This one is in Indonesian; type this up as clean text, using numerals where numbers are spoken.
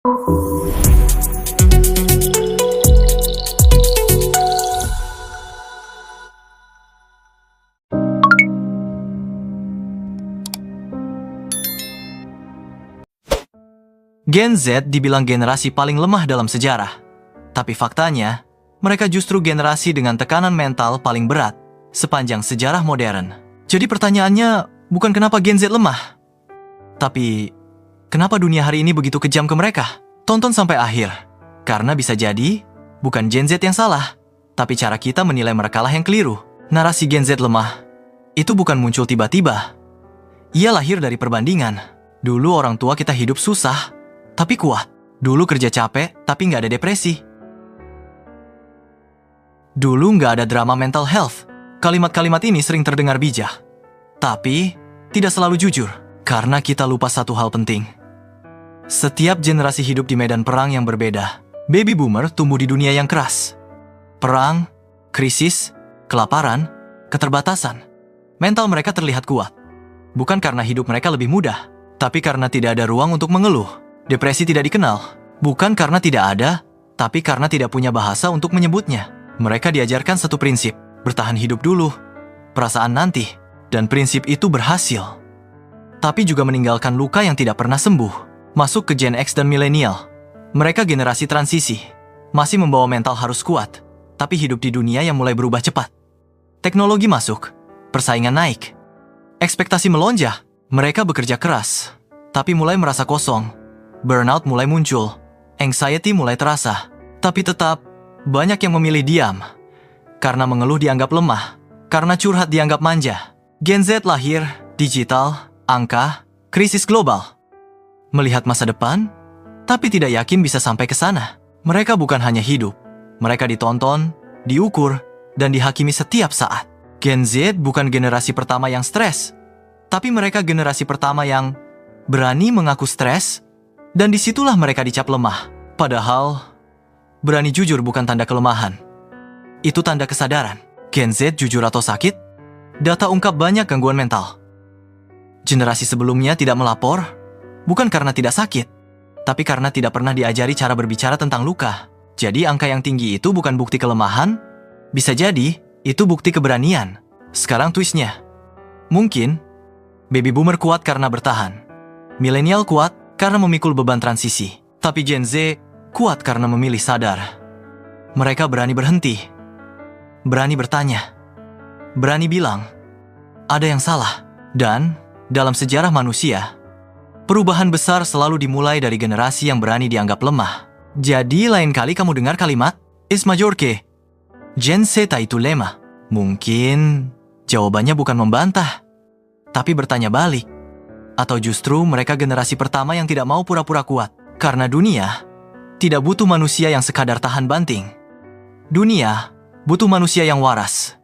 Gen Z dibilang generasi paling lemah dalam sejarah. Tapi faktanya, mereka justru generasi dengan tekanan mental paling berat sepanjang sejarah modern. Jadi pertanyaannya bukan kenapa Gen Z lemah, tapi kenapa dunia hari ini begitu kejam ke mereka? Tonton sampai akhir, karena bisa jadi bukan Gen Z yang salah, tapi cara kita menilai mereka lah yang keliru. Narasi Gen Z lemah itu bukan muncul tiba-tiba. Ia lahir dari perbandingan. Dulu orang tua kita hidup susah, tapi kuat. Dulu kerja capek, tapi nggak ada depresi. Dulu nggak ada drama mental health. Kalimat-kalimat ini sering terdengar bijak, tapi tidak selalu jujur, karena kita lupa satu hal penting. Setiap generasi hidup di medan perang yang berbeda. Baby boomer tumbuh di dunia yang keras. Perang, krisis, kelaparan, keterbatasan. Mental mereka terlihat kuat. Bukan karena hidup mereka lebih mudah, tapi karena tidak ada ruang untuk mengeluh. Depresi tidak dikenal, bukan karena tidak ada, tapi karena tidak punya bahasa untuk menyebutnya. Mereka diajarkan satu prinsip, bertahan hidup dulu, perasaan nanti, dan prinsip itu berhasil. Tapi juga meninggalkan luka yang tidak pernah sembuh. Masuk ke Gen X dan milenial. Mereka generasi transisi, masih membawa mental harus kuat, tapi hidup di dunia yang mulai berubah cepat. Teknologi masuk, persaingan naik, ekspektasi melonjak. Mereka bekerja keras, tapi mulai merasa kosong. Burnout mulai muncul, anxiety mulai terasa, tapi tetap banyak yang memilih diam. Karena mengeluh dianggap lemah, karena curhat dianggap manja. Gen Z lahir, digital, angka, krisis global. Melihat masa depan, tapi tidak yakin bisa sampai ke sana. Mereka bukan hanya hidup, mereka ditonton, diukur, dan dihakimi setiap saat. Gen Z bukan generasi pertama yang stres, tapi mereka generasi pertama yang berani mengaku stres, dan disitulah mereka dicap lemah. Padahal, berani jujur bukan tanda kelemahan. Itu tanda kesadaran. Gen Z jujur atau sakit? Data ungkap banyak gangguan mental. Generasi sebelumnya tidak melapor, bukan karena tidak sakit, tapi karena tidak pernah diajari cara berbicara tentang luka. Jadi angka yang tinggi itu bukan bukti kelemahan, bisa jadi itu bukti keberanian. Sekarang twistnya. Mungkin, baby boomer kuat karena bertahan. Milenial kuat karena memikul beban transisi. Tapi Gen Z kuat karena memilih sadar. Mereka berani berhenti, berani bertanya, berani bilang, ada yang salah. Dan, dalam sejarah manusia, perubahan besar selalu dimulai dari generasi yang berani dianggap lemah. Jadi lain kali kamu dengar kalimat, "Es mayor que Gen Z itu lemah." Mungkin jawabannya bukan membantah, tapi bertanya balik. Atau justru mereka generasi pertama yang tidak mau pura-pura kuat. Karena dunia tidak butuh manusia yang sekadar tahan banting. Dunia butuh manusia yang waras.